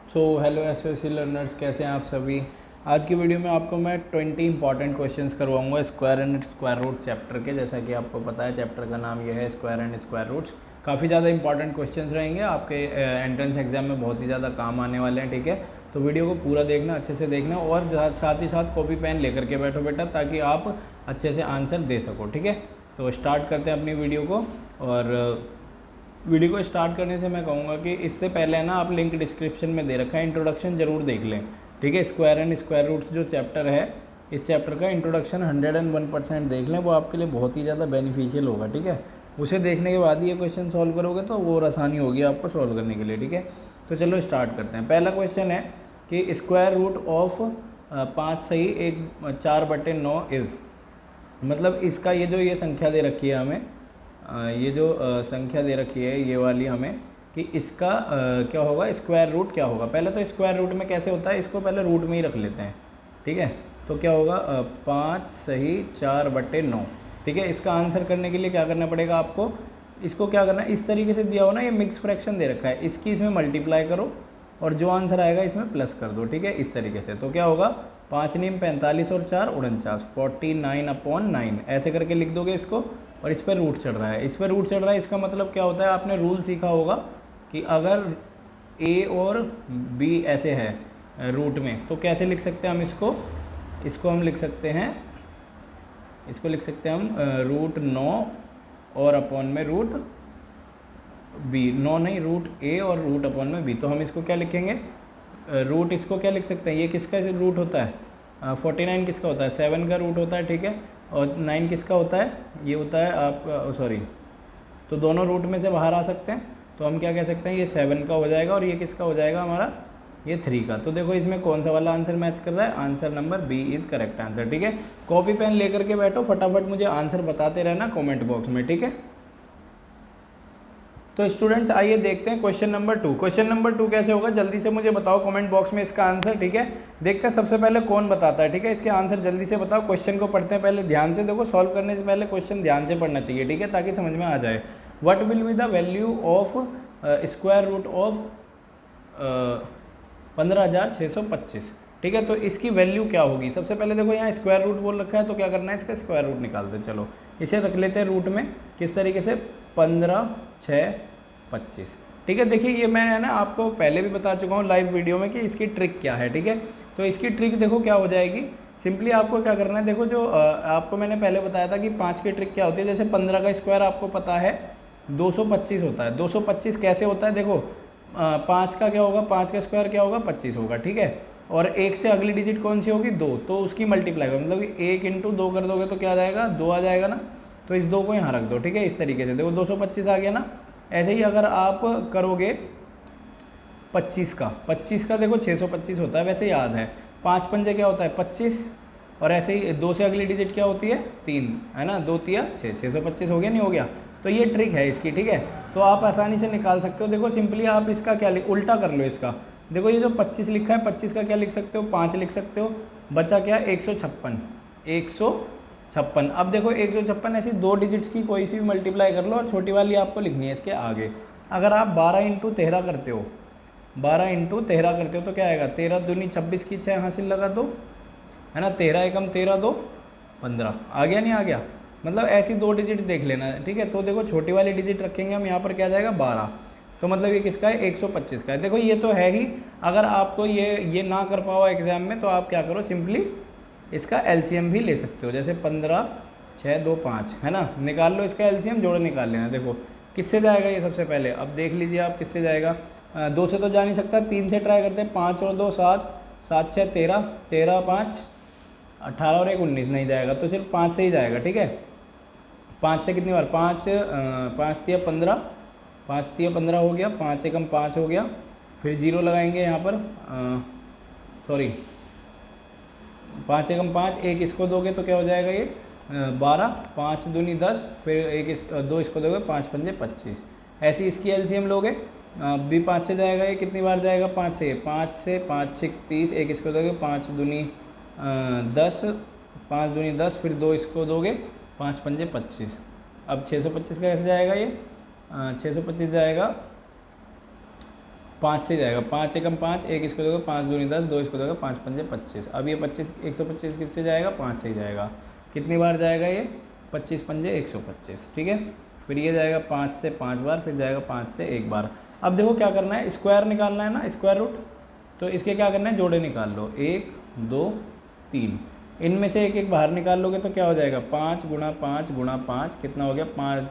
So hello SOC learners, कैसे हैं आप सभी। आज की वीडियो में आपको मैं 20 इंपॉर्टेंट क्वेश्चंस करवाऊंगा square and square root chapter के। जैसा कि आपको पता है चैप्टर का नाम यह है स्क्वायर एंड स्क्वायर रूट्स। काफ़ी ज़्यादा इंपॉर्टेंट क्वेश्चंस रहेंगे आपके एंट्रेंस एग्जाम में, बहुत ही ज़्यादा काम आने वाले हैं। ठीक है, तो वीडियो को पूरा देखना, अच्छे से देखना और साथ ही साथ कॉपी पेन लेकर के बैठो बेटा, ताकि आप अच्छे से आंसर दे सको। ठीक है, तो स्टार्ट करते हैं अपनी वीडियो को। और वीडियो को स्टार्ट करने से मैं कहूँगा कि इससे पहले ना आप लिंक डिस्क्रिप्शन में दे रखा है, इंट्रोडक्शन जरूर देख लें। ठीक है, स्क्वायर एंड स्क्वायर रूट्स जो चैप्टर है, इस चैप्टर का इंट्रोडक्शन 101% देख लें, वो आपके लिए बहुत ही ज़्यादा बेनिफिशियल होगा। ठीक है, उसे देखने के बाद ही ये क्वेश्चन सॉल्व करोगे तो वो आसानी होगी आपको सॉल्व करने के लिए। ठीक है, तो चलो स्टार्ट करते हैं। पहला क्वेश्चन है कि स्क्वायर रूट ऑफ 5 सही 4/9 इज़, मतलब इसका ये संख्या दे रखी है हमें, ये जो संख्या दे रखी है ये वाली हमें, कि इसका क्या होगा, स्क्वायर रूट क्या होगा। पहले तो स्क्वायर रूट में कैसे होता है, इसको पहले रूट में ही रख लेते हैं। ठीक है, तो क्या होगा 5 सही 4/9। ठीक है, इसका आंसर करने के लिए क्या करना पड़ेगा आपको, इसको क्या करना है, इस तरीके से दिया हो ना, ये मिक्स फ्रैक्शन दे रखा है, इसकी इसमें मल्टीप्लाई करो और जो आंसर आएगा इसमें प्लस कर दो। ठीक है, इस तरीके से। तो क्या होगा 5 नीम 45 और 4 49, 49/9 ऐसे करके लिख दोगे इसको। और इस पर रूट चढ़ रहा है, इस पर रूट चढ़ रहा है, इसका मतलब क्या होता है, आपने रूल सीखा होगा कि अगर ए और बी ऐसे है रूट में, तो कैसे लिख सकते हैं हम इसको हम लिख सकते हैं, इसको लिख सकते हैं हम √9 और अपॉन में रूट बी, 9 नहीं, रूट ए और रूट अपॉन में बी। तो हम इसको क्या लिखेंगे, रूट इसको क्या लिख सकते हैं, ये किसका रूट होता है, 49 किसका होता है, 7 का रूट होता है। ठीक है, और 9 किसका होता है, ये होता है आपका, सॉरी, तो दोनों रूट में से बाहर आ सकते हैं, तो हम क्या कह सकते हैं, ये 7 का हो जाएगा और ये किसका हो जाएगा हमारा, ये 3 का। तो देखो इसमें कौन सा वाला आंसर मैच कर रहा है, answer number B is correct answer. ठीक है, कॉपी पेन लेकर के बैठो, फटाफट मुझे आंसर बताते रहना कॉमेंट बॉक्स में। ठीक है, तो स्टूडेंट्स आइए देखते हैं क्वेश्चन नंबर 2। क्वेश्चन नंबर 2 कैसे होगा, जल्दी से मुझे बताओ कमेंट बॉक्स में इसका आंसर। ठीक है, देखते हैं सबसे पहले कौन बताता है। ठीक है, इसके आंसर जल्दी से बताओ। क्वेश्चन को पढ़ते हैं पहले ध्यान से, देखो सॉल्व करने से पहले क्वेश्चन ध्यान से पढ़ना चाहिए। ठीक है, ताकि समझ में आ जाए। What will be the value of square root of 15,625। ठीक है, तो इसकी वैल्यू क्या होगी, सबसे पहले देखो यहाँ स्क्वायर रूट बोल रखा है, तो क्या करना है, इसका स्क्वायर रूट निकालते हैं। चलो इसे रख लेते हैं रूट में, किस तरीके से, 15,625। ठीक है, देखिए ये मैं है ना आपको पहले भी बता चुका हूँ लाइव वीडियो में कि इसकी ट्रिक क्या है। ठीक है, तो इसकी ट्रिक देखो क्या हो जाएगी, सिंपली आपको क्या करना है, देखो जो आपको मैंने पहले बताया था कि 5 की ट्रिक क्या होती है। जैसे 15 का स्क्वायर आपको पता है 225 होता है। 225 कैसे होता है, देखो 5 का क्या होगा, 5 का स्क्वायर क्या होगा, 25 होगा। ठीक है, और 1 से अगली डिजिट कौन सी होगी, 2, तो उसकी मल्टीप्लाई होगा, मतलब 1 × 2 कर दोगे तो क्या आ जाएगा, 2 आ जाएगा ना, तो इस 2 को यहाँ रख दो। ठीक है, इस तरीके से देखो 225 आ गया ना। ऐसे ही अगर आप करोगे 25 का देखो 625 होता है, वैसे याद है। 5 पंजे क्या होता है, 25, और ऐसे ही 2 से अगली डिजिट क्या होती है, 3, है ना, 2 तिया 6, 625 हो गया, नहीं हो गया। तो ये ट्रिक है इसकी। ठीक है, तो आप आसानी से निकाल सकते हो। देखो सिंपली आप इसका क्या उल्टा कर लो इसका, देखो ये जो 25 लिखा है, 25 का क्या लिख सकते हो, 5 लिख सकते हो, बचा क्या, 156। अब देखो 156 ऐसी 2 डिजिट्स की कोई सी भी मल्टीप्लाई कर लो, और छोटी वाली आपको लिखनी है इसके आगे। अगर आप 12 × 13 करते हो, 12 × 13 करते हो तो क्या आएगा, 13 दूनी 26 की 6 हासिल लगा दो, है ना, 13 एकम 13 2 15, आ गया नहीं आ गया, मतलब ऐसी 2 डिजिट देख लेना। ठीक है, तो देखो छोटी वाली डिजिट रखेंगे हम यहाँ पर, क्या जाएगा 12, तो मतलब ये किसका है, 125 का है। देखो ये तो है ही, अगर आपको ये ना कर पाओ एग्जाम में, तो आप क्या करो, सिंपली इसका एलसीएम भी ले सकते हो। जैसे 15 6 2 5, है ना, निकाल लो इसका एलसीएम, जोड़ निकाल लेना। देखो किससे जाएगा ये, सबसे पहले अब देख लीजिए आप किससे जाएगा, 2 से तो जा नहीं सकता, 3 से ट्राई करते हैं, 5 और 2 7, 7 6 13, 13 5 18 और 1 19, नहीं जाएगा, तो सिर्फ 5 से ही जाएगा। ठीक है, 5 से कितनी बार, 5 5 तिया 15, 5 तिया 15 हो गया, 5 एकम 5 हो गया, फिर 0 लगाएंगे यहाँ पर, सॉरी 5 एकम 5, 1 इसको दोगे तो क्या हो जाएगा ये 12, 5 दूनी 10, फिर 2 इसको दोगे, 5 पंजे 25, ऐसी इसकी एलसीएम लोगे, भी 5 से जाएगा, ये कितनी बार जाएगा, 5 से 5 6 30, 1 इसको दोगे, 5 दूनी 10, 5 दूनी 10, फिर 2 इसको दोगे, 5 पंजे 25। अब 625 का कैसे जाएगा ये, 625 जाएगा 5 से जाएगा, 5 एकम 5, एक इसको दोगे 5 दूनी 10, 2 इसको दोगे 5 पंजे 25। अब ये 25 125 किससे जाएगा, 5 से ही जाएगा। कितनी बार जाएगा ये, 25 पंजे 125, ठीक है। फिर ये जाएगा 5 से 5 बार, फिर जाएगा 5 से 1 बार। अब देखो क्या करना है, स्क्वायर निकालना है ना, स्क्वायर रूट। तो इसके क्या करना है, जोड़े निकाल लो, 1 2 3, इनमें से एक एक बाहर निकाल लोगे तो क्या हो जाएगा, 5 गुणा 5 गुणा 5 कितना हो गया, 5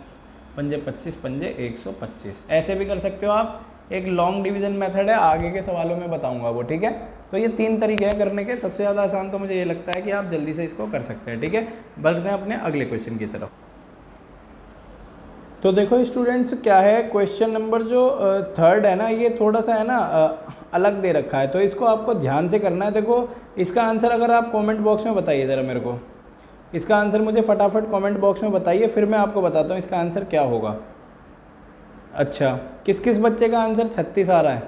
पंजे 25 पंजे 125। ऐसे भी कर सकते हो आप, एक लॉन्ग डिवीजन मेथड है, आगे के सवालों में बताऊंगा वो, ठीक है। तो ये 3 तरीके हैं करने के। सबसे ज़्यादा आसान तो मुझे ये लगता है कि आप जल्दी से इसको कर सकते हैं, ठीक है। बढ़ते हैं अपने अगले क्वेश्चन की तरफ। तो देखो स्टूडेंट्स क्या है, क्वेश्चन नंबर जो 3 है ना, ये थोड़ा सा है ना अलग दे रखा है, तो इसको आपको ध्यान से करना है। देखो इसका आंसर अगर आप कमेंट बॉक्स में बताइए ज़रा मेरे को, इसका आंसर मुझे फटाफट कमेंट बॉक्स में बताइए, फिर मैं आपको बताता हूँ इसका आंसर क्या होगा। अच्छा, किस किस बच्चे का आंसर 36 आ रहा है,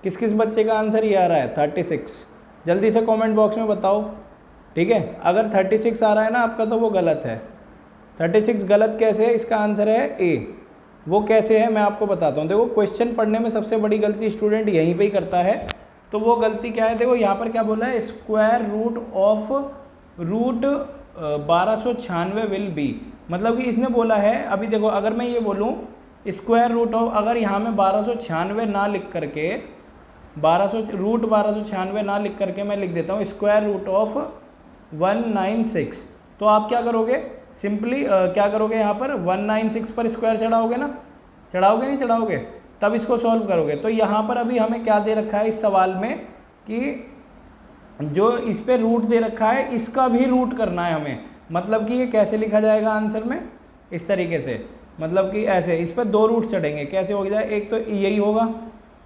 किस किस बच्चे का आंसर ये आ रहा है 36, जल्दी से कमेंट बॉक्स में बताओ, ठीक है। अगर 36 आ रहा है ना आपका तो वो गलत है। 36 गलत कैसे है, इसका आंसर है ए। वो कैसे है मैं आपको बताता हूँ। देखो क्वेश्चन पढ़ने में सबसे बड़ी गलती स्टूडेंट यहीं पे ही करता है। तो वो गलती क्या है, देखो यहाँ पर क्या बोला है, square root of root 1296 will be, मतलब कि इसने बोला है, अभी देखो अगर मैं ये बोलूँ स्क्वायर रूट ऑफ, अगर यहाँ में 1296 ना लिख करके 1296 ना लिख करके मैं लिख देता हूँ स्क्वायर रूट ऑफ 196, तो आप क्या करोगे, सिंपली क्या करोगे, यहाँ पर 196 पर स्क्वायर चढ़ाओगे ना, चढ़ाओगे नहीं चढ़ाओगे, तब इसको सॉल्व करोगे। तो यहाँ पर अभी हमें क्या दे रखा है इस सवाल में कि जो इस पे रूट दे रखा है इसका भी रूट करना है हमें। मतलब कि ये कैसे लिखा जाएगा आंसर में, इस तरीके से, मतलब कि ऐसे इस पर 2 रूट चढ़ेंगे, कैसे हो जाए, एक तो यही होगा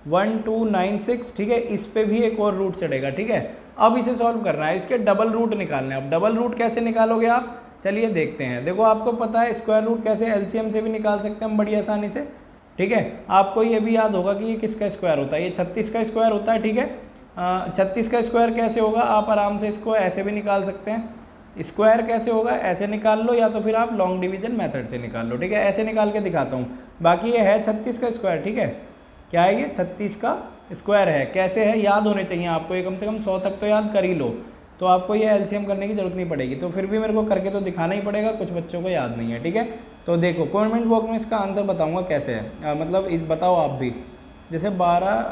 1296, ठीक है, इस पे भी एक और रूट चढ़ेगा, ठीक है। अब इसे सॉल्व करना है, इसके डबल रूट निकालने हैं। अब डबल रूट कैसे निकालोगे आप, चलिए देखते हैं। देखो आपको पता है स्क्वायर रूट कैसे एलसीएम से भी निकाल सकते हैं हम बड़ी आसानी से, ठीक है। आपको ये भी याद होगा कि ये किसका स्क्वायर होता है, ये 36 का स्क्वायर होता है, ठीक है। 36 का स्क्वायर कैसे होगा, आप आराम से इसको ऐसे भी निकाल सकते हैं। स्क्वायर कैसे होगा, ऐसे निकाल लो, या तो फिर आप लॉन्ग डिवीजन मेथड से निकाल लो, ठीक है। ऐसे निकाल के दिखाता हूँ। बाकी ये है 36 का स्क्वायर, ठीक है। क्या है ये, 36 का स्क्वायर है। कैसे है, याद होने चाहिए आपको, ये कम से कम 100 तक तो याद कर ही लो, तो आपको ये एलसीएम करने की जरूरत नहीं पड़ेगी। तो फिर भी मेरे को करके तो दिखाना ही पड़ेगा, कुछ बच्चों को याद नहीं है, ठीक है। तो देखो कमेंट बॉक्स में इसका आंसर बताऊंगा कैसे है, मतलब इस बताओ आप भी। जैसे 12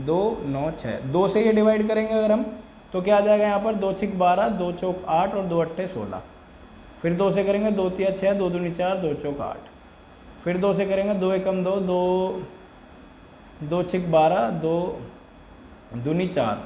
2 9 6, 2 से ये डिवाइड करेंगे अगर हम, तो क्या आ जाएगा यहाँ पर, 2 6 12, 2 चौक 8 और 2 8 16। फिर 2 से करेंगे 2 3 6, 2 दूनी 4, 2 चौक 8। फिर 2 से करेंगे 2 एकम 2, 2 6 12, 2 दूनी 4।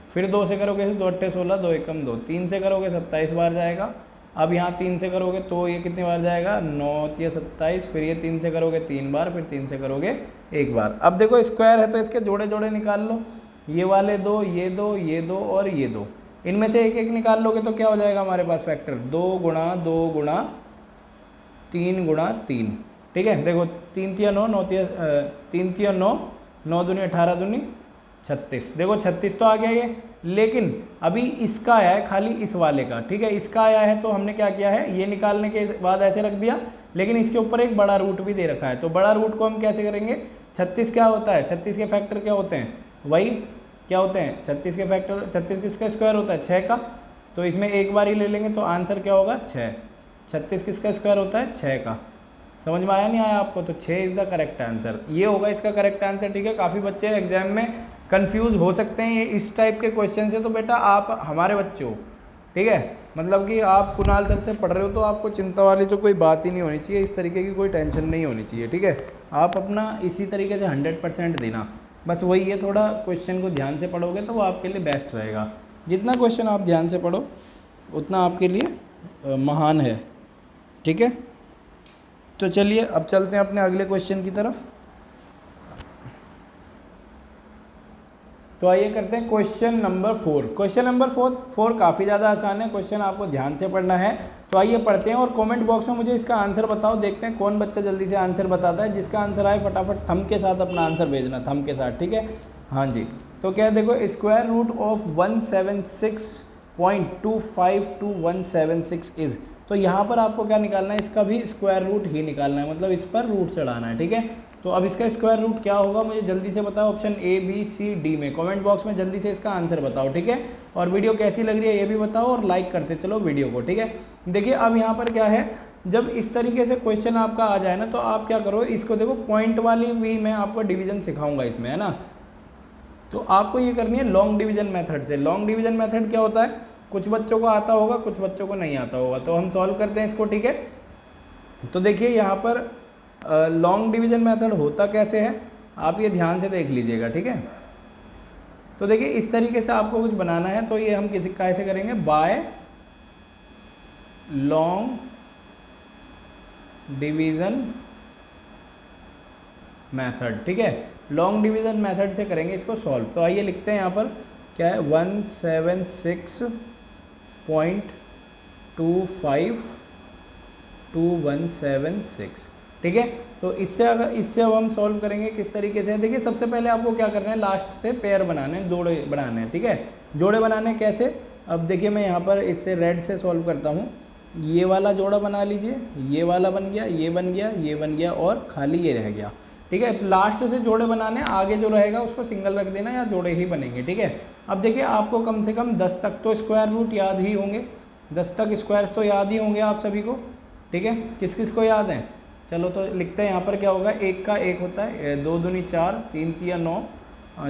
फिर 2 से करोगे 2 8 16, 2 एकम 2। 3 से करोगे 27 बार जाएगा। अब यहाँ 3 से करोगे तो ये कितनी बार जाएगा, 9 3 27। फिर ये 3 से करोगे 3 बार, फिर 3 से करोगे 1 बार। अब देखो स्क्वायर है तो इसके जोड़े जोड़े निकाल लो, ये वाले 2, ये 2, ये 2 और ये 2, इनमें से एक एक निकाल लोगे तो क्या हो जाएगा हमारे पास फैक्टर, 2 गुणा 2 गुणा 3 गुणा 3, ठीक है। देखो 3 3 9, 9 3 3 9, 9 दूनी 18 दूनी 36। देखो 36 तो आ गया ये, लेकिन अभी इसका आया है खाली इस वाले का, ठीक है। इसका आया है तो हमने क्या किया है, ये निकालने के बाद ऐसे रख दिया, लेकिन इसके ऊपर एक बड़ा रूट भी दे रखा है। तो बड़ा रूट को हम कैसे करेंगे, 36 क्या होता है, 36 के फैक्टर क्या होते हैं, वही क्या होते हैं 36 के फैक्टर, 36 किसका स्क्वायर होता है, 6 का। तो इसमें एक बार ही ले लेंगे तो आंसर क्या होगा, 6। 36 किसका स्क्वायर होता है, 6 का। समझ में आया नहीं आया आपको, तो 6 इज़ द करेक्ट आंसर, ये होगा इसका करेक्ट आंसर, ठीक है। काफ़ी बच्चे एग्जाम में कंफ्यूज हो सकते हैं इस टाइप के क्वेश्चन से, तो बेटा आप हमारे बच्चे हो, ठीक है। मतलब कि आप कुणाल सर से पढ़ रहे हो तो आपको चिंता वाली तो कोई बात ही नहीं होनी चाहिए, इस तरीके की कोई टेंशन नहीं होनी चाहिए, ठीक है। आप अपना इसी तरीके से 100% देना, बस वही है, थोड़ा क्वेश्चन को ध्यान से पढ़ोगे तो वो आपके लिए बेस्ट रहेगा। जितना क्वेश्चन आप ध्यान से पढ़ो उतना आपके लिए महान है, ठीक है। तो चलिए अब चलते हैं अपने अगले क्वेश्चन की तरफ। तो आइए करते हैं क्वेश्चन नंबर 4। क्वेश्चन नंबर 4 काफ़ी ज़्यादा आसान है, क्वेश्चन आपको ध्यान से पढ़ना है। तो आइए पढ़ते हैं और कमेंट बॉक्स में मुझे इसका आंसर बताओ, देखते हैं कौन बच्चा जल्दी से आंसर बताता है। जिसका आंसर आए फटाफट थंब के साथ अपना आंसर भेजना, थंब के साथ, ठीक है। हाँ जी, तो क्या देखो, स्क्वायर रूट ऑफ 176.2522176 इज़, तो यहाँ पर आपको क्या निकालना है, इसका भी स्क्वायर रूट ही निकालना है, मतलब इस पर रूट चढ़ाना है, ठीक है। तो तो अब इसका स्क्वायर रूट क्या होगा मुझे जल्दी से बताओ, option A B C D में कमेंट बॉक्स में जल्दी से इसका आंसर बताओ, ठीक है। और वीडियो कैसी लग रही है ये भी बताओ और लाइक करते चलो वीडियो को, ठीक है। देखिए अब यहाँ पर क्या है, जब इस तरीके से क्वेश्चन आपका आ जाए ना तो आप क्या करो, इसको देखो पॉइंट वाली भी मैं आपको डिवीजन सिखाऊंगा इसमें, है ना। तो आपको ये करनी है लॉन्ग डिवीजन मेथड से। लॉन्ग डिवीजन मेथड क्या होता है, कुछ बच्चों को आता होगा कुछ बच्चों को नहीं आता होगा, तो हम सॉल्व करते हैं इसको, ठीक है। तो देखिए यहाँ पर लॉन्ग डिवीजन मेथड होता कैसे है, आप ये ध्यान से देख लीजिएगा, ठीक है। तो देखिए इस तरीके से आपको कुछ बनाना है, तो ये हम किसी कैसे करेंगे, बाय लॉन्ग डिवीजन मेथड, ठीक है। लॉन्ग डिवीजन मेथड से करेंगे इसको सॉल्व। तो आइए लिखते हैं यहाँ पर क्या है, 176.252,176, ठीक है। तो इससे अब हम सॉल्व करेंगे किस तरीके से। देखिए सबसे पहले आपको क्या करना है, लास्ट से पेयर बनाने हैं, जोड़े बनाने हैं, ठीक है। जोड़े बनाने कैसे, अब देखिए मैं यहाँ पर इससे रेड से सॉल्व करता हूँ। ये वाला जोड़ा बना लीजिए, ये वाला बन गया, ये बन गया, ये बन गया और खाली ये रह गया, ठीक है। लास्ट से जोड़े बनाने, आगे जो रहेगा उसको सिंगल रख देना या जोड़े ही बनेंगे, ठीक है। अब देखिए आपको कम से कम 10 तक तो स्क्वायर रूट याद ही होंगे, 10 तक स्क्वायर तो याद ही होंगे आप सभी को, ठीक है। किस किस को याद है, चलो तो लिखते हैं यहाँ पर क्या होगा, 1 का 1 होता है, 2 दूनी 4, 3 तिया 9,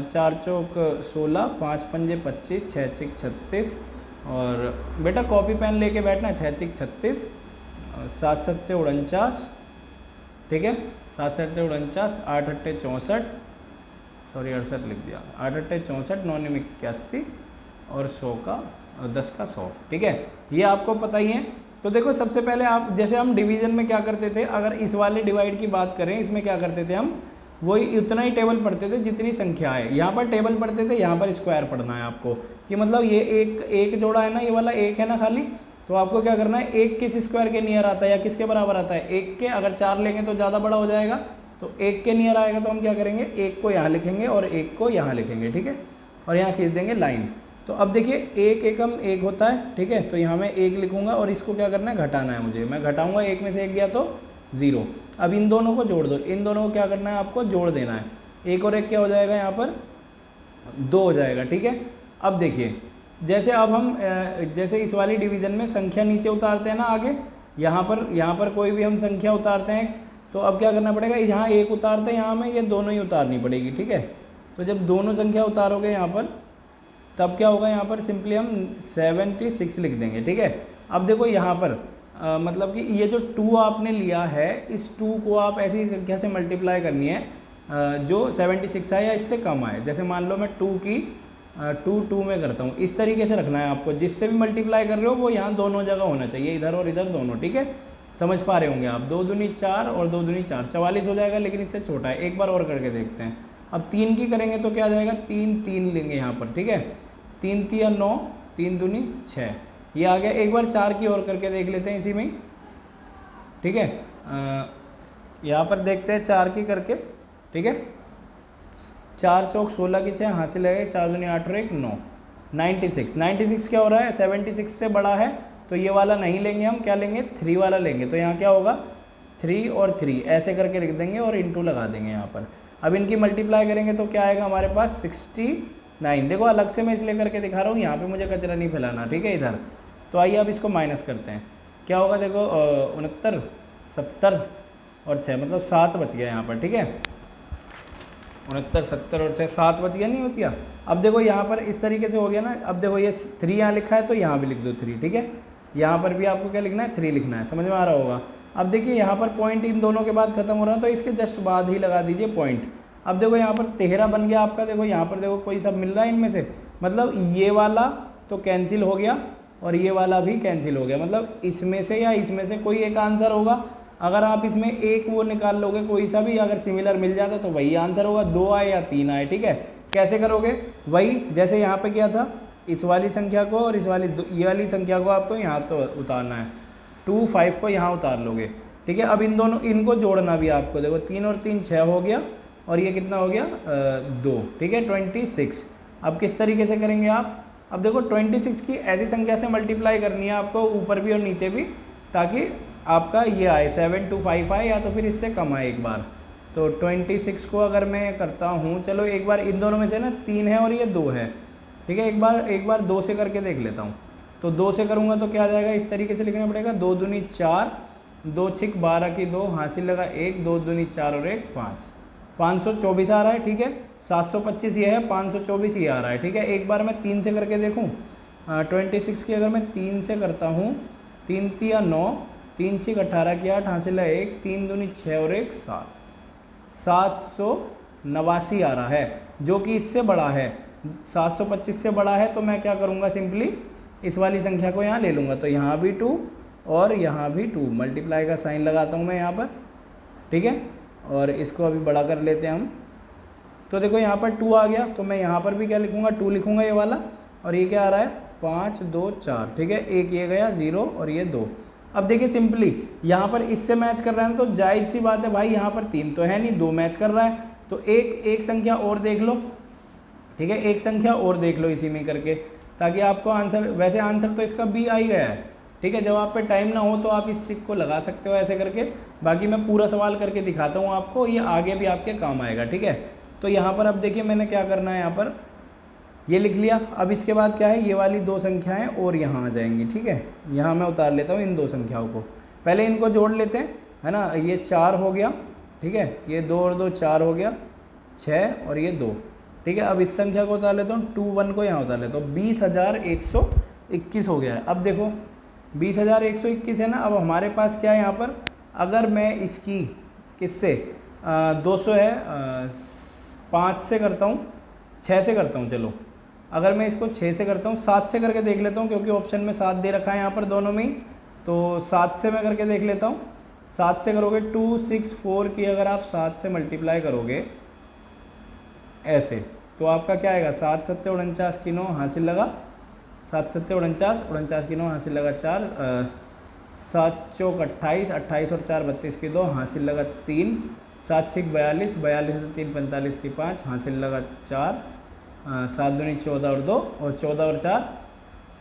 4 चौक 16, 5 पंजे 25, 6 चिक 36, और बेटा कॉपी पेन लेके बैठना, 6 चिक 36, 7 सत्ते 49, ठीक है, 7 सत्ते 49, 8 अट्ठे 64, सॉरी 68 लिख दिया, 8 अट्ठे 64, 9 निम 81 और 100 का 10 का 100, ठीक है। ये आपको पता ही है। तो देखो सबसे पहले आप, जैसे हम डिवीजन में क्या करते थे, अगर इस वाले डिवाइड की बात करें, इसमें क्या करते थे हम, वही उतना ही टेबल पढ़ते थे जितनी संख्या है। यहाँ पर टेबल पढ़ते थे, यहाँ पर स्क्वायर पढ़ना है आपको, कि मतलब ये एक जोड़ा है ना, ये वाला 1 है ना खाली, तो आपको क्या करना है, 1 किस स्क्वायर के नियर आता है या किसके बराबर आता है, 1 के। अगर 4 लेंगे तो ज़्यादा बड़ा हो जाएगा, तो 1 के नियर आएगा, तो हम क्या करेंगे, 1 को यहाँ लिखेंगे और 1 को यहाँ लिखेंगे, ठीक है, और यहाँ खींच देंगे लाइन। तो अब देखिए 1 एकम 1 होता है, ठीक है, तो यहाँ मैं 1 लिखूंगा और इसको क्या करना है, घटाना है मुझे, मैं घटाऊंगा, 1 में से 1 गया तो 0। अब इन दोनों को जोड़ दो, इन दोनों को क्या करना है, आपको जोड़ देना है, 1 और 1 क्या हो जाएगा, यहाँ पर 2 हो जाएगा, ठीक है। अब देखिए जैसे अब हम जैसे इस वाली डिवीज़न में संख्या नीचे उतारते हैं ना, आगे यहाँ पर कोई भी हम संख्या उतारते हैं x, तो अब क्या करना पड़ेगा, यहाँ 1 उतारते हैं, यहाँ में ये दोनों ही उतारनी पड़ेगी, ठीक है। तो जब दोनों संख्या उतारोगे यहाँ पर, तब क्या होगा, यहाँ पर सिंपली हम 76 लिख देंगे, ठीक है। अब देखो यहाँ पर मतलब कि ये जो 2 आपने लिया है, इस 2 को आप ऐसी संख्या से मल्टीप्लाई करनी है जो 76 आए या इससे कम आए। जैसे मान लो मैं 2 में करता हूँ, इस तरीके से रखना है आपको, जिससे भी मल्टीप्लाई कर रहे हो वो यहाँ दोनों जगह होना चाहिए, इधर और इधर दोनों, ठीक है। समझ पा रहे होंगे आप, 2 दूनी 4 और 2 दूनी 4, 44 हो जाएगा, लेकिन इससे छोटा है। एक बार और करके देखते हैं। अब 3 की करेंगे तो क्या आ जाएगा, 3 लेंगे यहाँ पर, ठीक है, 3 तिया 9, 3 दूनी 6, ये आ गया। एक बार 4 की और करके देख लेते हैं इसी में, ठीक है। यहाँ पर देखते हैं 4 की करके, ठीक है, 4 चौक 16 की 6 हासिल है, 4 दूनी 8 और 1 9, 96 क्या हो रहा है, 76 से बड़ा है, तो ये वाला नहीं लेंगे हम, क्या लेंगे, 3 वाला लेंगे। तो यहाँ क्या होगा, 3 और 3 ऐसे करके लिख देंगे और इंटू लगा देंगे यहाँ पर। अब इनकी मल्टीप्लाई करेंगे तो क्या आएगा हमारे पास, 69। देखो अलग से मैं इसलिए करके दिखा रहा हूँ, यहाँ पे मुझे कचरा नहीं फैलाना, ठीक है, इधर। तो आइए अब इसको माइनस करते हैं, क्या होगा, देखो 69, 70 और 6, मतलब 7 बच गया यहाँ पर, ठीक है, 69, 70 और 6, 7 बच गया, नहीं बच गया। अब देखो यहाँ पर इस तरीके से हो गया ना। अब देखो ये 3 यहाँ लिखा है, तो यहाँ भी लिख दो 3, ठीक है। यहाँ पर भी आपको क्या लिखना है, 3 लिखना है, समझ में आ रहा होगा। अब देखिए यहाँ पर पॉइंट इन दोनों के बाद खत्म हो रहा है, तो इसके जस्ट बाद ही लगा दीजिए पॉइंट। अब देखो यहाँ पर 13 बन गया आपका, देखो यहाँ पर देखो कोई सब मिल रहा है इनमें से, मतलब ये वाला तो कैंसिल हो गया और ये वाला भी कैंसिल हो गया, मतलब इसमें से या इसमें से कोई एक आंसर होगा। अगर आप इसमें एक वो निकाल लोगे, कोई सा भी अगर सिमिलर मिल जाता तो वही आंसर होगा, 2 आए या 3 आए, ठीक है। कैसे करोगे, वही जैसे यहाँ पे किया था, इस वाली संख्या को और इस वाली ये वाली संख्या को आपको यहाँ तो उतारना है, 2 5 को यहाँ उतार लोगे, ठीक है। अब इन दोनों इनको जोड़ना भी आपको, देखो 3 और 3 6 हो गया और ये कितना हो गया 2, ठीक है, 26। अब किस तरीके से करेंगे आप, अब देखो 26 की ऐसी संख्या से मल्टीप्लाई करनी है आपको, ऊपर भी और नीचे भी, ताकि आपका ये आए 725 आए या तो फिर इससे कम आए एक बार। तो 26 को अगर मैं करता हूँ, चलो एक बार इन दोनों में से ना 3 है और ये 2 है, ठीक है। एक बार 2 से करके देख लेता हूँ। तो 2 से करूँगा तो क्या आ जाएगा, इस तरीके से लिखना पड़ेगा, 2 दूनी 4, 2 छिक 12 की 2, हासिल लगा 1, 2 दूनी 4 और 1 5, 524 आ रहा है, ठीक है। 725 ये है, 524 ये आ रहा है, ठीक है। एक बार मैं 3 से करके देखूँ, 26 की अगर मैं 3 से करता हूँ, 3 तिया 9, 3 छिक 18 की 8, हासिल है 1, 3 दूनी 6 और 1 7, 789 आ रहा है, जो कि इससे बड़ा है, 725 से बड़ा है। तो मैं क्या करूँगा, सिंपली इस वाली संख्या को यहाँ ले लूँगा। तो यहाँ भी 2 और यहाँ भी 2, मल्टीप्लाई का साइन लगाता हूँ मैं यहाँ पर, ठीक है। और इसको अभी बड़ा कर लेते हैं हम। तो देखो यहाँ पर 2 आ गया, तो मैं यहाँ पर भी क्या लिखूँगा, 2 लिखूँगा ये वाला। और ये क्या आ रहा है, 5 2 4, ठीक है। एक ये गया 0 और ये 2। अब देखिए सिंपली यहाँ पर इससे मैच कर रहा है, तो जायज़ सी बात है भाई, यहाँ पर 3 तो है नहीं, 2 मैच कर रहा है। तो एक संख्या और देख लो, ठीक है, एक संख्या और देख लो इसी में करके, ताकि आपको आंसर, वैसे आंसर तो इसका बी आ ही गया है, ठीक है। जब आप पे टाइम ना हो तो आप इस ट्रिक को लगा सकते हो ऐसे करके। बाकी मैं पूरा सवाल करके दिखाता हूँ आपको, ये आगे भी आपके काम आएगा, ठीक है। तो यहाँ पर अब देखिए मैंने क्या करना है, यहाँ पर ये लिख लिया। अब इसके बाद क्या है, ये वाली 2 संख्याएं और यहाँ आ जाएंगी, ठीक है। यहाँ मैं उतार लेता हूँ इन 2 संख्याओं को, पहले इनको जोड़ लेते हैं, है ना। ये 4 हो गया, ठीक है, ये 2 और 2 4 हो गया, 6 और ये 2, ठीक है। अब इस संख्या को उतार लेता हूँ, 21 को यहाँ उतार लेता हूँ, 20,121 हो गया है। अब देखो 20,121 है ना। अब हमारे पास क्या है यहाँ पर, अगर मैं इसकी किससे 200 है, 5 से करता हूँ, 6 से करता हूँ, चलो अगर मैं इसको 6 से करता हूँ, 7 से करके देख लेता हूँ, क्योंकि ऑप्शन में 7 दे रखा है यहाँ पर दोनों में ही। तो 7 से मैं करके देख लेता हूँ। 7 से करोगे 264 की अगर आप 7 से मल्टीप्लाई करोगे ऐसे, तो आपका क्या आएगा, 7 7 49 की 9, हासिल लगा 7 7 49, 49 की 9, हासिल लगा 4, 7 चौक 28, 28 और 4 32 की 2, हासिल लगा 3, 7 6 42, 42 और 3 45 की 5, हासिल लगा 4, 7 दूनी 14 और 2, और 14 और 4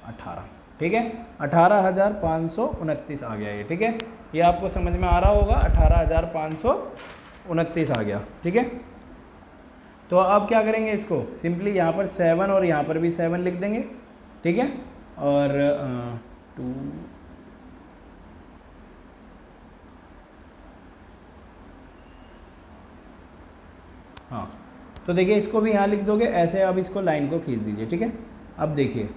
18, ठीक है। 18,529 आ गया ये, ठीक है। ये आपको समझ में आ रहा होगा, 18,529 आ गया, ठीक है। तो अब क्या करेंगे, इसको सिंपली यहाँ पर 7 और यहाँ पर भी 7 लिख देंगे, ठीक है। और 2, हाँ, तो देखिए इसको भी यहाँ लिख दोगे ऐसे। अब इसको लाइन को खींच दीजिए, ठीक है। अब देखिए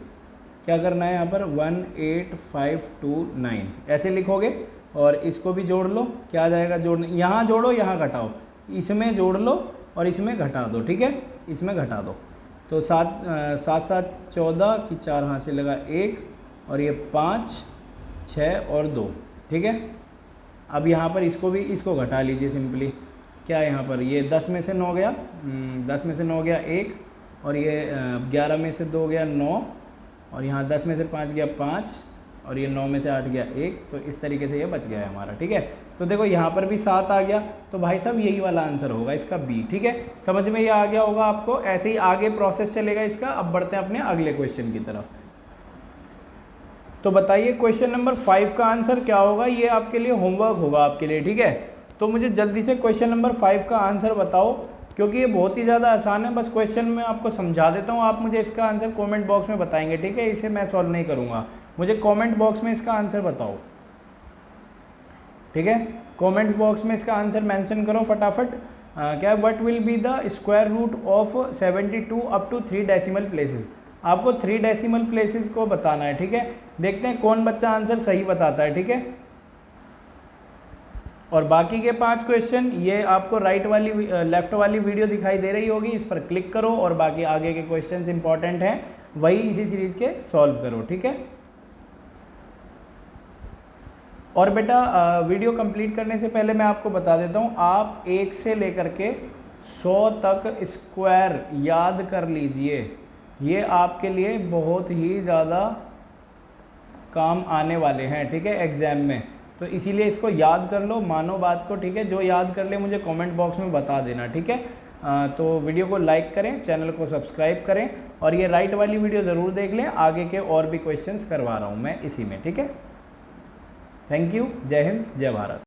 क्या करना है, यहाँ पर 18529 ऐसे लिखोगे, और इसको भी जोड़ लो। क्या आ जाएगा जोड़ने, यहाँ जोड़ो यहाँ घटाओ, इसमें जोड़ लो और इसमें घटा दो, ठीक है, इसमें घटा दो। तो 7 7 14 की 4, हासिल लगा 1, और ये 5 6 और 2, ठीक है। अब यहाँ पर इसको घटा लीजिए सिंपली। क्या है यहाँ पर, ये 10 में से 9 गया, 10 में से 9 गया 1, और ये 11 में से 2 गया 9, और यहाँ 10 में से 5 गया 5, और ये 9 में से 8 गया 1। तो इस तरीके से ये बच गया है हमारा, ठीक है। तो देखो यहाँ पर भी 7 आ गया, तो भाई साहब यही वाला आंसर होगा इसका बी, ठीक है। समझ में ये आ गया होगा आपको, ऐसे ही आगे प्रोसेस चलेगा इसका। अब बढ़ते हैं अपने अगले क्वेश्चन की तरफ। तो बताइए क्वेश्चन नंबर 5 का आंसर क्या होगा, ये आपके लिए होमवर्क होगा आपके लिए, ठीक है। तो मुझे जल्दी से क्वेश्चन नंबर 5 का आंसर बताओ, क्योंकि ये बहुत ही ज़्यादा आसान है। बस क्वेश्चन में आपको समझा देता हूँ, आप मुझे इसका आंसर कमेंट बॉक्स में बताएंगे, ठीक है। इसे मैं सॉल्व नहीं करूँगा, मुझे कमेंट बॉक्स में इसका आंसर बताओ, ठीक है। कमेंट बॉक्स में इसका आंसर मेंशन करो फटाफट। क्या, what will be the square root of 72 up to 3 decimal places. आपको 3 डेसिमल प्लेसेस को बताना है, ठीक है। देखते हैं कौन बच्चा आंसर सही बताता है, ठीक है। और बाकी के 5 क्वेश्चन ये आपको लेफ्ट वाली वीडियो दिखाई दे रही होगी, इस पर क्लिक करो, और बाकी आगे के क्वेश्चंस इंपॉर्टेंट हैं वही इसी सीरीज के सॉल्व करो, ठीक है। और बेटा वीडियो कंप्लीट करने से पहले मैं आपको बता देता हूँ, आप 1 से लेकर के 100 तक स्क्वायर याद कर लीजिए, ये आपके लिए बहुत ही ज़्यादा काम आने वाले हैं, ठीक है, एग्जाम में। तो इसीलिए इसको याद कर लो, मानो बात को, ठीक है। जो याद कर ले मुझे कमेंट बॉक्स में बता देना, ठीक है। तो वीडियो को लाइक करें, चैनल को सब्सक्राइब करें, और ये राइट वाली वीडियो ज़रूर देख लें, आगे के और भी क्वेश्चंस करवा रहा हूँ मैं इसी में, ठीक है। थैंक यू, जय हिंद, जय भारत।